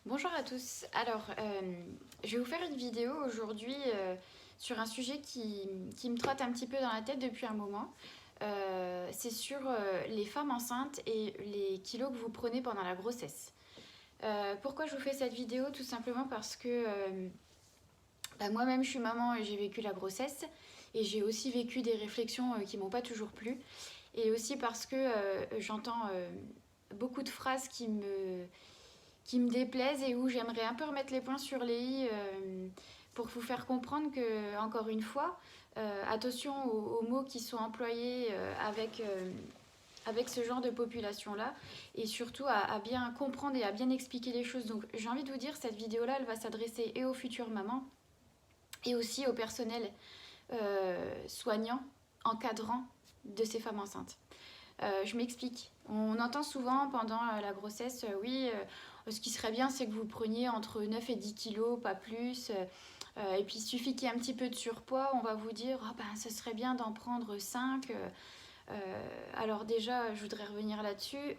Bonjour à tous. Alors, je vais vous faire une vidéo aujourd'hui sur un sujet qui me trotte un petit peu dans la tête depuis un moment. C'est sur les femmes enceintes et les kilos que vous prenez pendant la grossesse. Pourquoi je vous fais cette vidéo? Tout simplement parce que moi-même je suis maman et j'ai vécu la grossesse et j'ai aussi vécu des réflexions qui m'ont pas toujours plu. Et aussi parce que j'entends beaucoup de phrases qui me déplaisent et où j'aimerais un peu remettre les points sur les i pour vous faire comprendre que, encore une fois, attention aux mots qui sont employés avec ce genre de population-là et surtout à bien comprendre et à bien expliquer les choses. Donc j'ai envie de vous dire, cette vidéo-là, elle va s'adresser et aux futures mamans et aussi au personnel soignant, encadrant de ces femmes enceintes. Je m'explique. On entend souvent pendant la grossesse, oui, ce qui serait bien, c'est que vous preniez entre 9 et 10 kilos, pas plus. Et puis il suffit qu'il y ait un petit peu de surpoids, on va vous dire, ah ben, ce serait bien d'en prendre 5. Alors déjà, je voudrais revenir là-dessus.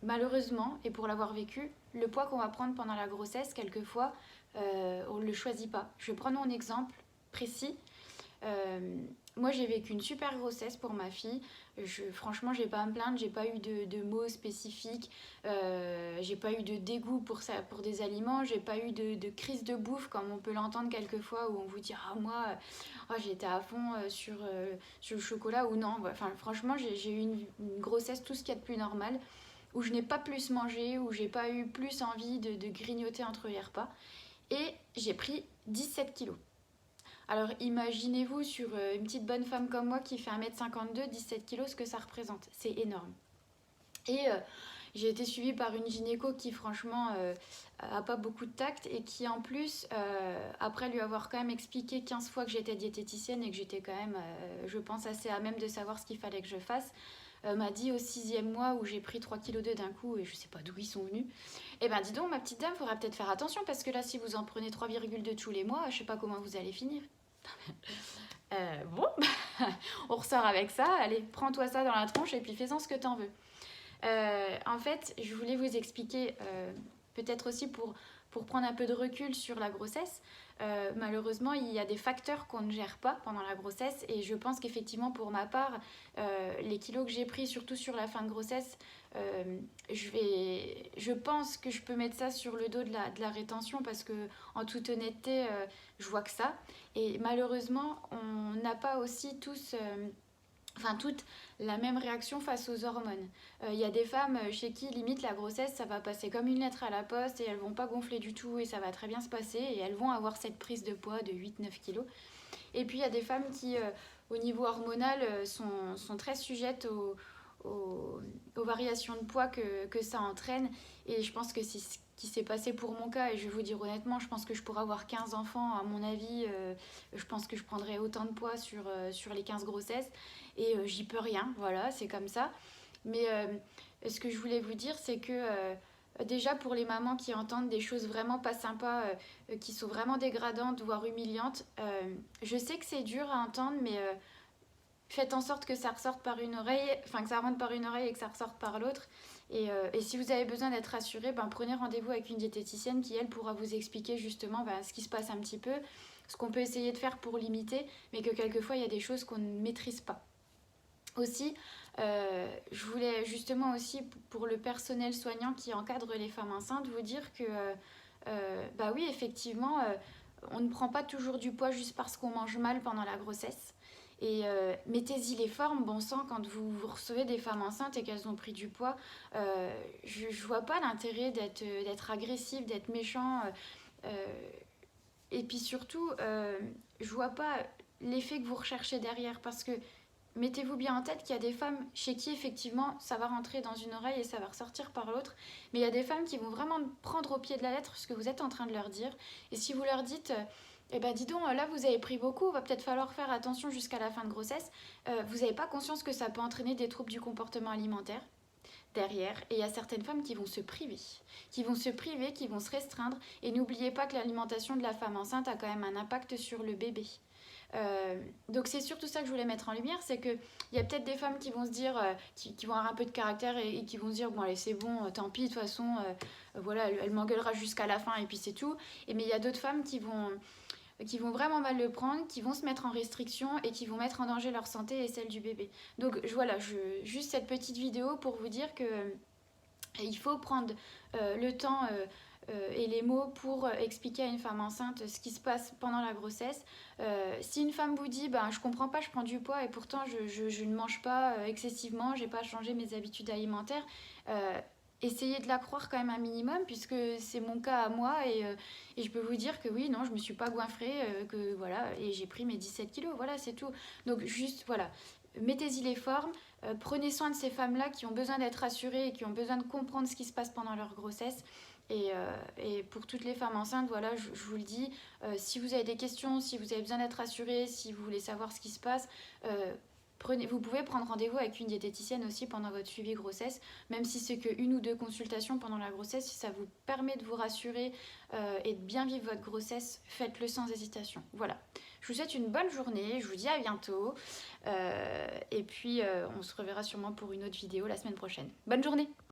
Malheureusement, et pour l'avoir vécu, le poids qu'on va prendre pendant la grossesse, quelquefois, on ne le choisit pas. Je vais prendre mon exemple précis. Euh, Moi, j'ai vécu une super grossesse pour ma fille. Franchement, j'ai pas à me plaindre. J'ai pas eu de mots spécifiques. J'ai pas eu de dégoût pour ça, pour des aliments. J'ai pas eu de crise de bouffe comme on peut l'entendre quelquefois où on vous dit ah moi, j'étais à fond sur le chocolat ou non. Enfin, franchement, j'ai eu une grossesse tout ce qu'il y a de plus normal où je n'ai pas plus mangé, où j'ai pas eu plus envie de grignoter entre les repas. Et j'ai pris 17 kilos. Alors imaginez-vous sur une petite bonne femme comme moi qui fait 1m52, 17 kilos, ce que ça représente. C'est énorme. Et j'ai été suivie par une gynéco qui franchement a pas beaucoup de tact et qui en plus, après lui avoir quand même expliqué 15 fois que j'étais diététicienne et que j'étais quand même, je pense, assez à même de savoir ce qu'il fallait que je fasse, m'a dit au 6e mois où j'ai pris 3,2 kg d'un coup et je sais pas d'où ils sont venus, eh ben dis donc ma petite dame, faudra peut-être faire attention parce que là si vous en prenez 3,2 tous les mois, je sais pas comment vous allez finir. Bon, on ressort avec ça. Allez, prends-toi ça dans la tronche et puis fais-en ce que t'en veux. En fait, je voulais vous expliquer, peut-être aussi pour prendre un peu de recul sur la grossesse. Malheureusement, il y a des facteurs qu'on ne gère pas pendant la grossesse et je pense qu'effectivement, pour ma part, les kilos que j'ai pris, surtout sur la fin de grossesse, je pense que je peux mettre ça sur le dos de la rétention parce que, en toute honnêteté, je vois que ça. Et malheureusement, on n'a pas aussi tous toute la même réaction face aux hormones. Il y a des femmes chez qui limite la grossesse ça va passer comme une lettre à la poste et elles vont pas gonfler du tout et ça va très bien se passer et elles vont avoir cette prise de poids de 8-9 kilos. Et puis il y a des femmes qui au niveau hormonal sont très sujettes aux variations de poids que ça entraîne et je pense que c'est ce qui s'est passé pour mon cas et je vais vous dire honnêtement, je pense que je pourrais avoir 15 enfants à mon avis, je pense que je prendrais autant de poids sur les 15 grossesses et j'y peux rien, voilà, c'est comme ça. Mais ce que je voulais vous dire, c'est que déjà pour les mamans qui entendent des choses vraiment pas sympas, qui sont vraiment dégradantes, voire humiliantes, je sais que c'est dur à entendre, mais faites en sorte que ça ressorte par une oreille, enfin que ça rentre par une oreille et que ça ressorte par l'autre. Et si vous avez besoin d'être rassuré, ben, prenez rendez-vous avec une diététicienne qui, elle, pourra vous expliquer justement ce qui se passe un petit peu, ce qu'on peut essayer de faire pour limiter, mais que quelquefois, il y a des choses qu'on ne maîtrise pas. Aussi, je voulais justement aussi pour le personnel soignant qui encadre les femmes enceintes vous dire que bah oui effectivement on ne prend pas toujours du poids juste parce qu'on mange mal pendant la grossesse et mettez-y les formes bon sang quand vous recevez des femmes enceintes et qu'elles ont pris du poids, je vois pas l'intérêt d'être agressif, d'être méchant, et puis surtout je vois pas l'effet que vous recherchez derrière parce que mettez-vous bien en tête qu'il y a des femmes chez qui effectivement ça va rentrer dans une oreille et ça va ressortir par l'autre, mais il y a des femmes qui vont vraiment prendre au pied de la lettre ce que vous êtes en train de leur dire. Et si vous leur dites eh ben dis donc, là vous avez pris beaucoup, va peut-être falloir faire attention jusqu'à la fin de grossesse, vous n'avez pas conscience que ça peut entraîner des troubles du comportement alimentaire derrière. Et il y a certaines femmes qui vont se priver, qui vont se restreindre. Et n'oubliez pas que l'alimentation de la femme enceinte a quand même un impact sur le bébé. Donc c'est surtout ça que je voulais mettre en lumière, c'est qu'il y a peut-être des femmes qui vont se dire, qui vont avoir un peu de caractère et qui vont se dire, bon allez c'est bon, tant pis, de toute façon, voilà, elle m'engueulera jusqu'à la fin et puis c'est tout. Mais il y a d'autres femmes qui vont vraiment mal le prendre, qui vont se mettre en restriction et qui vont mettre en danger leur santé et celle du bébé. Donc voilà, juste cette petite vidéo pour vous dire que il faut prendre le temps et les mots pour expliquer à une femme enceinte ce qui se passe pendant la grossesse. Si une femme vous dit je comprends pas, je prends du poids et pourtant je ne mange pas excessivement, j'ai pas changé mes habitudes alimentaires, essayez de la croire quand même un minimum, puisque c'est mon cas à moi et je peux vous dire que oui, non, je me suis pas goinfrée, que voilà, et j'ai pris mes 17 kilos, voilà, c'est tout. Donc juste voilà, mettez-y les formes, prenez soin de ces femmes-là qui ont besoin d'être rassurées et qui ont besoin de comprendre ce qui se passe pendant leur grossesse. Et pour toutes les femmes enceintes, voilà, je vous le dis, si vous avez des questions, si vous avez besoin d'être rassurée, si vous voulez savoir ce qui se passe, vous pouvez prendre rendez-vous avec une diététicienne aussi pendant votre suivi grossesse, même si c'est qu'une ou deux consultations pendant la grossesse. Si ça vous permet de vous rassurer et de bien vivre votre grossesse, faites-le sans hésitation. Voilà, je vous souhaite une bonne journée, je vous dis à bientôt, et puis on se reverra sûrement pour une autre vidéo la semaine prochaine. Bonne journée!